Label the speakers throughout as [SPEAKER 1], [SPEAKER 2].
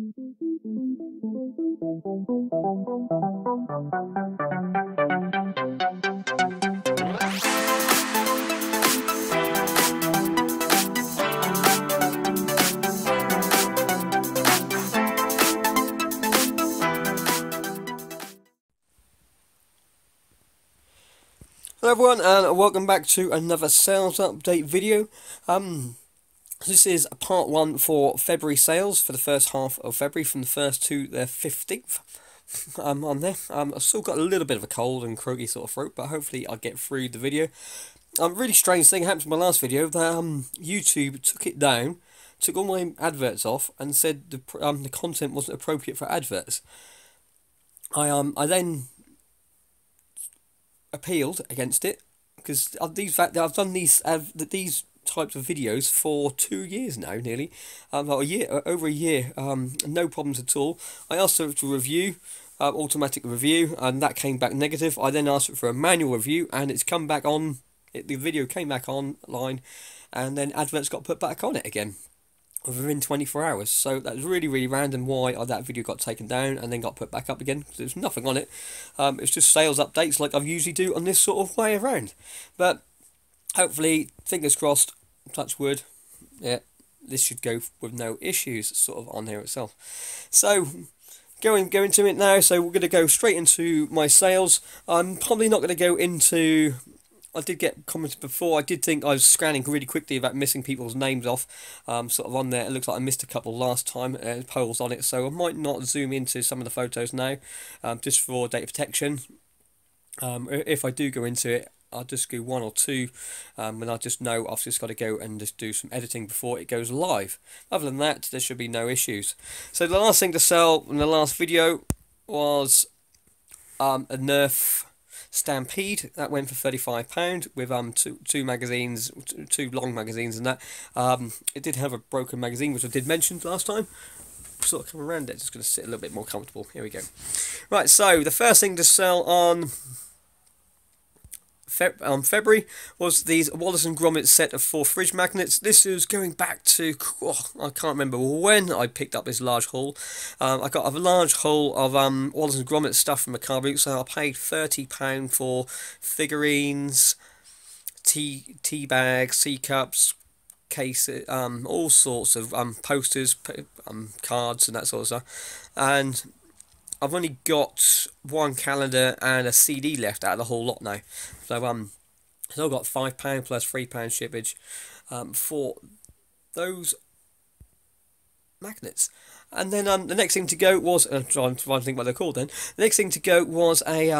[SPEAKER 1] Hello everyone, and welcome back to another sales update video. This is part 1 for February sales for the first half of February, from the 1st to the 15th. On there. I've still got a little bit of a cold and croaky sort of throat, but hopefully I'll get through the video. Really strange thing happened in my last video, that YouTube took it down, took all my adverts off, and said the content wasn't appropriate for adverts. I then appealed against it, because I've done these types of videos for 2 years now, nearly, over a year, no problems at all. I asked for a review, automatic review, and that came back negative. I then asked for a manual review, and it's come back on. The video came back online, and then adverts got put back on it again within 24 hours. So that's really random why that video got taken down and then got put back up again, because there's nothing on it. It's just sales updates like I usually do on this sort of way around. But hopefully, fingers crossed, touch wood, yeah, this should go with no issues sort of on here itself. So going into it now. So we're going to go straight into my sales. I'm probably not going to go into... I did get comments before. I did think I was scanning really quickly about missing people's names off, sort of on there. It looks like I missed a couple last time, polls on it, so I might not zoom into some of the photos now, just for data protection. If I do go into it, I'll just do 1 or 2, and I just know I've just got to go and just do some editing before it goes live. Other than that, there should be no issues. So the last thing to sell in the last video was a Nerf Stampede. That went for £35 with two magazines, two long magazines, and that it did have a broken magazine, which I did mention last time. Sort of come around it, just going to sit a little bit more comfortable. Here we go. Right, so the first thing to sell on February was these Wallace and Gromit set of 4 fridge magnets. This is going back to, I can't remember when I picked up this large haul. I got a large haul of Wallace and Gromit stuff from a car boot, so I paid £30 for figurines, tea bags, tea cups, cases, all sorts of posters, cards and that sort of stuff. And I've only got 1 calendar and a CD left out of the whole lot now. So still got £5 plus £3 shippage for those magnets. And then the next thing to go was, I'm trying to think what they're called then. The next thing to go was a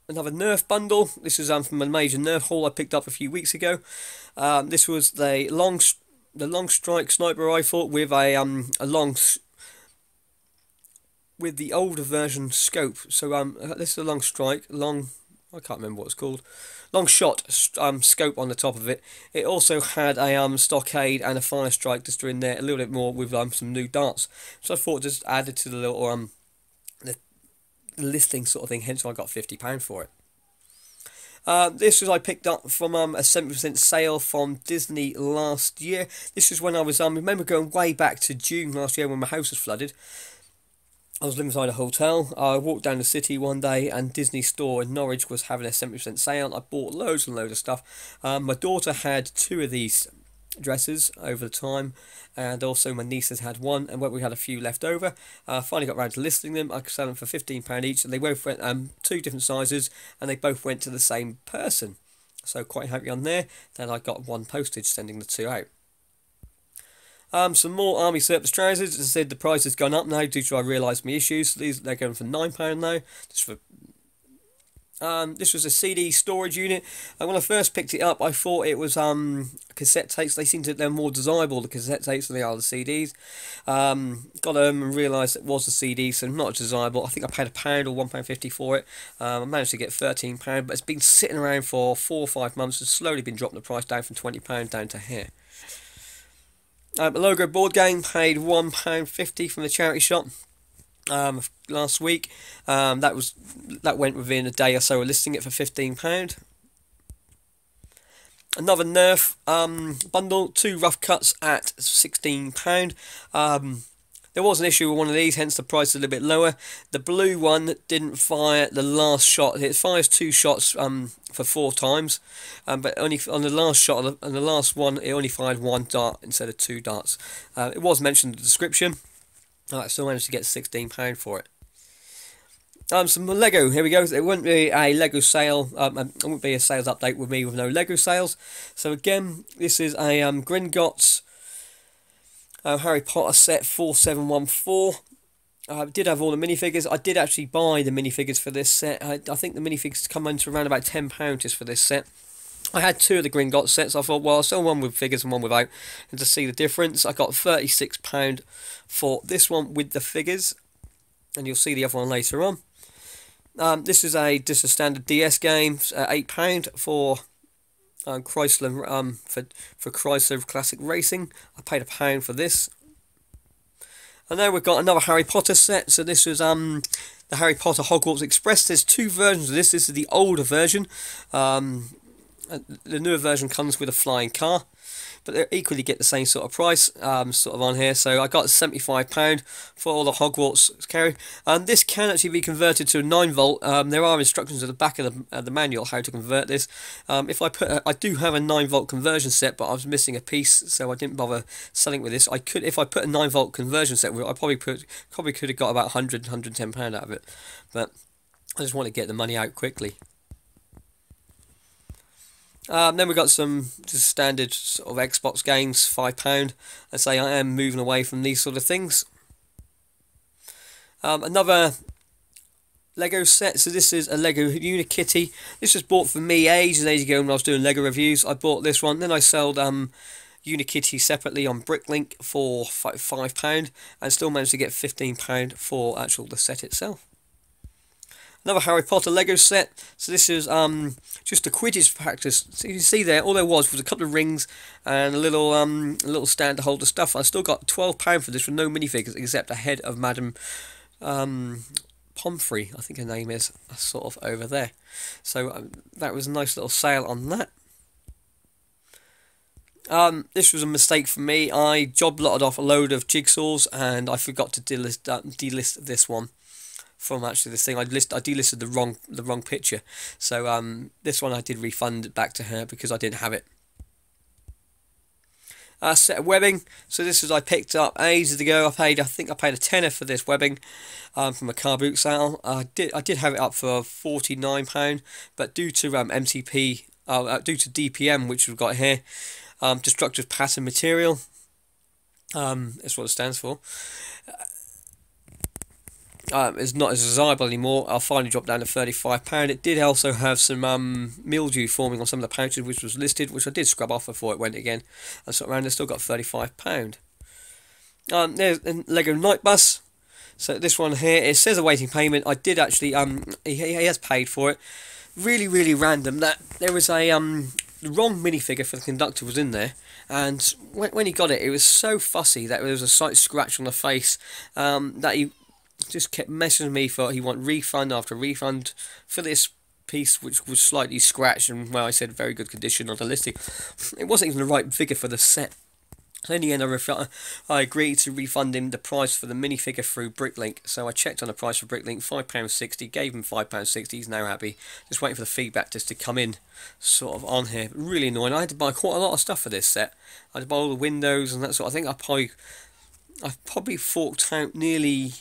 [SPEAKER 1] another Nerf bundle. This was from a major Nerf haul I picked up a few weeks ago. This was the long strike sniper rifle with with the older version scope. So this is a long strike, I can't remember what it's called, long shot scope on the top of it. It also had a stockade and a fire strike just in there, a little bit more with some new darts. So I thought just added to the little the listing sort of thing. Hence I got £50 for it. This was I picked up from a 70% sale from Disney last year. This is when I was remember going way back to June last year when my house was flooded. I was living inside a hotel. I walked down the city one day and Disney store in Norwich was having a 70% sale. I bought loads and loads of stuff. My daughter had 2 of these dresses over the time, and also my nieces had 1, and we had a few left over. Finally got around to listing them. I could sell them for £15 each, and they both went 2 different sizes, and they both went to the same person. So quite happy on there. Then I got 1 postage sending the 2 out. Some more army surplus trousers. As I said, the price has gone up now due to I realised my issues. They're going for £9 now. This was a CD storage unit. And when I first picked it up, I thought it was cassette tapes. They're more desirable, the cassette tapes, than they are the CDs. Got them and realised it was a CD, so not as desirable. I think I paid £1 or £1.50 for it. I managed to get £13, but it's been sitting around for 4 or 5 months. It's slowly been dropping the price down from £20 down to here. A logo board game, paid £1.50 from the charity shop last week. That went within a day or so of listing it for £15. Another Nerf bundle, 2 rough cuts at £16. There was an issue with one of these, hence the price is a little bit lower. The blue one didn't fire the last shot. It fires 2 shots for 4 times, but only on the last shot, on the last one, it only fired 1 dart instead of 2 darts. It was mentioned in the description. I still managed to get £16 for it. Some Lego, here we go. It wouldn't be a Lego sale, it wouldn't be a sales update with me with no Lego sales. So again, this is a Gringotts Harry Potter set 4714. I did have all the minifigures. I did actually buy the minifigures for this set. I think the minifigures come into around about £10 just for this set. I had 2 of the Gringotts sets. I thought, well, I'll sell one with figures and one without, and to see the difference, I got £36 for this one with the figures, and you'll see the other one later on. This is just a standard DS game, £8 for Chrysler for Chrysler Classic Racing. I paid £1 for this. And now we've got another Harry Potter set. So this is the Harry Potter Hogwarts Express. There's 2 versions of this. This is the older version. The newer version comes with a flying car, but they equally get the same sort of price, sort of on here. So I got £75 for all the Hogwarts carry. And this can actually be converted to a 9-volt. There are instructions at the back of the manual how to convert this. If I do have a 9-volt conversion set, but I was missing a piece, so I didn't bother selling with this. I could, if I put a 9-volt conversion set with it, I probably could have got about £110 out of it, but I just want to get the money out quickly. Then we've got some just standard sort of Xbox games, £5. I say I am moving away from these sort of things. Another Lego set. So this is a Lego Unikitty. This was bought for me ages ago when I was doing Lego reviews. I bought this one. Then I sold Unikitty separately on Bricklink for £5, and still managed to get £15 for the set itself. Another Harry Potter Lego set. So this is just a Quidditch practice. So you can see there, all there was a couple of rings and a little stand to hold the stuff. I still got £12 for this with no minifigures except a head of Madame Pomfrey, I think her name is, sort of over there. So that was a nice little sale on that. This was a mistake for me. I job lotted off a load of jigsaws and I forgot to delist this one from this thing. I delisted the wrong picture. So this one I did refund it back to her because I didn't have it. Set of webbing. So this was I picked up ages ago. I think I paid a tenner for this webbing from a car boot sale. I did have it up for £49, but due to MTP, due to DPM, which we've got here, destructive pattern material. That's what it stands for. It's not as desirable anymore. I'll finally drop down to £35. It did also have some mildew forming on some of the pouches, which was listed, which I did scrub off before it went again. And so around, I still got £35. There's a Lego Night Bus. So this one here, it says awaiting payment. I did actually, he has paid for it. Really, really random that there was a the wrong minifigure for the conductor was in there, and when he got it, it was so fussy that there was a slight scratch on the face that he just kept messaging me for he wanted refund after refund for this piece, which was slightly scratched and, well, I said very good condition on the listing. It wasn't even the right figure for the set. So in the end, I agreed to refund him the price for the minifigure through Bricklink. So I checked on the price for Bricklink, £5.60, gave him £5.60, he's now happy. Just waiting for the feedback just to come in, sort of on here. Really annoying. I had to buy quite a lot of stuff for this set. I had to buy all the windows and that sort of thing. I've probably forked out nearly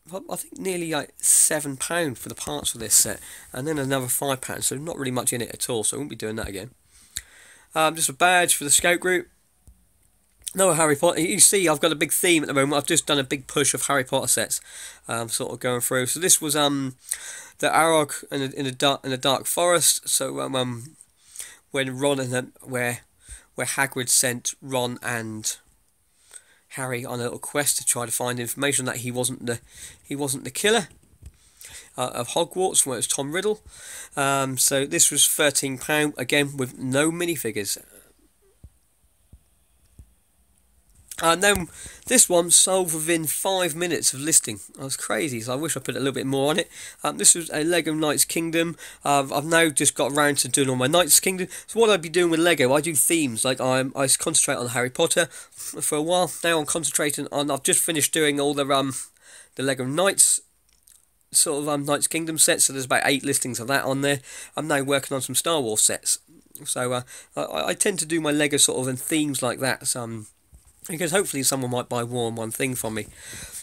[SPEAKER 1] like £7 for the parts for this set, and then another £5, so not really much in it at all, so I won't be doing that again. Just a badge for the scout group. No Harry Potter. You see, I've got a big theme at the moment. I've just done a big push of Harry Potter sets, sort of going through. So this was the Arog in the dark forest. So when Ron and where Hagrid sent Ron and Harry on a little quest to try to find information that he wasn't the killer of Hogwarts, where it's Tom Riddle. So this was £13, again with no minifigures. And then this one sold within 5 minutes of listing. I was crazy, so I wish I put a little bit more on it. This was a Lego Knights Kingdom. I've now just got around to doing all my Knights Kingdom. So what I'd be doing with Lego, I do themes. Like I concentrate on Harry Potter for a while. Now I'm concentrating on. I've just finished doing all the Lego Knights sort of Knights Kingdom sets. So there's about 8 listings of that on there. I'm now working on some Star Wars sets. So I tend to do my Lego sort of in themes like that. Because hopefully someone might buy more than one thing from me.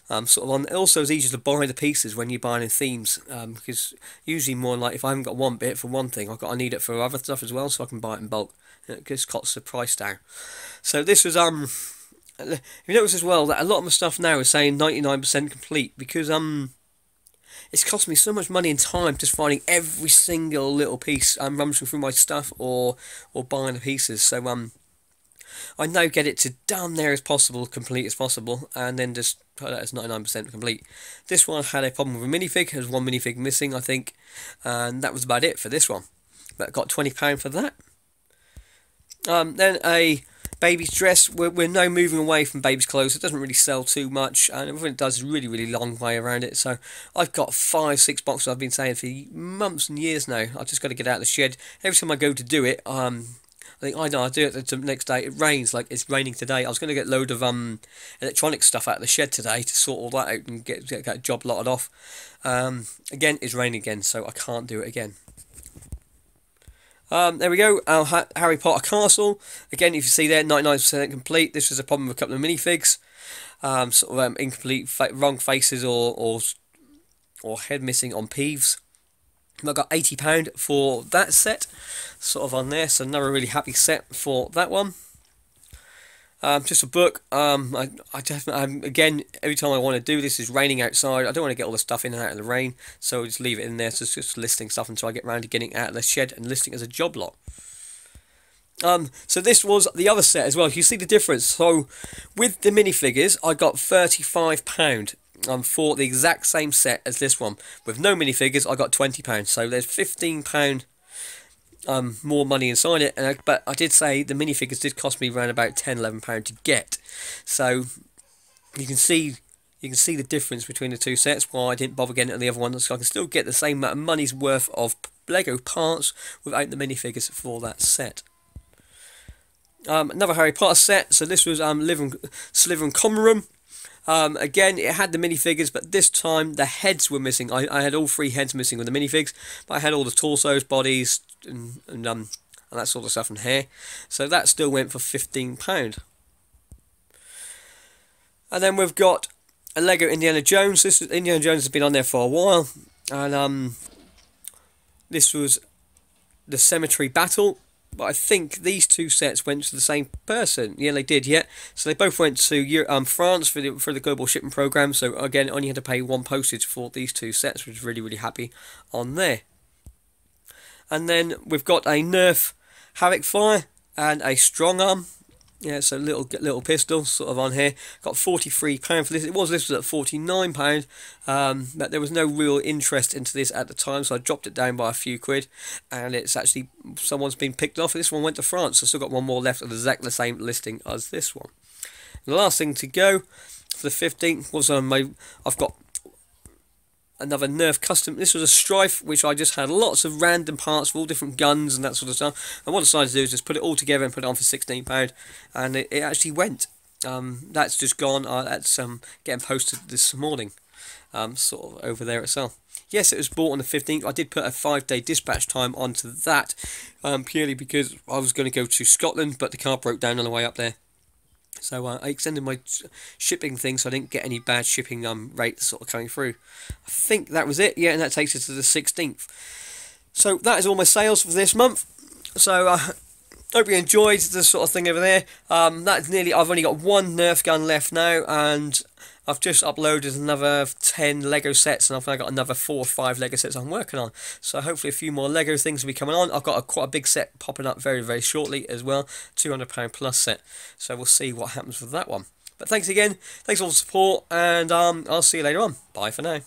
[SPEAKER 1] Also, it's easier to buy the pieces when you're buying in themes. Because usually more like if I haven't got one bit for one thing, I need it for other stuff as well, so I can buy it in bulk. It just cuts the price down. So this was you notice as well that a lot of my stuff now is saying 99% complete because it's cost me so much money and time just finding every single little piece. I'm rummaging through my stuff or buying the pieces. So I now get it to down there as possible, complete as possible, and then just put that as 99% complete. This one had a problem with a minifig. There's one minifig missing, I think, and that was about it for this one. But I got £20 for that. Then a baby's dress. We're now moving away from baby's clothes. It doesn't really sell too much, and everything it does is really, really long way around it. So I've got 5-6 boxes I've been saying for months and years now. I've just got to get out of the shed. Every time I go to do it, I think I know I'll do it the next day. It rains, like it's raining today. I was going to get a load of electronic stuff out of the shed today to sort all that out and get that job lotted off. Again, it's raining again, so I can't do it again. There we go, our Harry Potter castle. Again, if you see there, 99% complete. This was a problem with a couple of minifigs. Incomplete, wrong faces or head missing on Peeves. I got £80 for that set, sort of on there, so another really happy set for that one. Just a book. Again, every time I want to do this, is raining outside. I don't want to get all the stuff in and out of the rain, so I just leave it in there. So it's just listing stuff until I get around to getting it out of the shed and listing as a job lot. So this was the other set as well. You see the difference. So with the minifigures, I got £35. For the exact same set as this one. With no minifigures, I got £20. So there's £15 more money inside it. But I did say the minifigures did cost me around about £10-11 to get. So you can see the difference between the two sets. Why I didn't bother getting it on the other one. So I can still get the same amount of money's worth of Lego parts without the minifigures for that set. Another Harry Potter set. So this was Slytherin Common Room. Again, it had the minifigures, but this time the heads were missing. I had all 3 heads missing with the minifigs, but I had all the torsos, bodies, and that sort of stuff, and hair. So that still went for £15. And then we've got a Lego Indiana Jones. Indiana Jones has been on there for a while, and this was the Cemetery Battle. But I think these two sets went to the same person. Yeah, they did, yeah. So they both went to France for the global shipping program. So again, only had to pay 1 postage for these two sets, which is really, really happy on there. And then we've got a Nerf Havoc Fire and a Strong Arm. Yeah, so little pistol sort of on here. Got £43 for this. It was listed at £49, but there was no real interest into this at the time, so I dropped it down by a few quid. And it's actually someone's been picked off. This one went to France. So I've still got one more left of exactly the same listing as this one. And the last thing to go for the 15th was I've got another Nerf custom. This was a Strife, which I just had lots of random parts for all different guns and that sort of stuff. And what I decided to do is just put it all together and put it on for £16, and it actually went. That's just gone. That's getting posted this morning, sort of over there itself. Yes, it was bought on the 15th. I did put a 5-day dispatch time onto that, purely because I was going to go to Scotland, but the car broke down on the way up there. So I extended my shipping thing so I didn't get any bad shipping rates sort of coming through. I think that was it. Yeah, and that takes us to the 16th. So that is all my sales for this month. So hope you enjoyed this sort of thing over there. That's nearly. I've only got 1 Nerf gun left now, and I've just uploaded another 10 Lego sets, and I've now got another 4 or 5 Lego sets I'm working on. So hopefully a few more Lego things will be coming on. I've got quite a big set popping up very, very shortly as well. £200 plus set. So we'll see what happens with that one. But thanks again. Thanks for all the support, and I'll see you later on. Bye for now.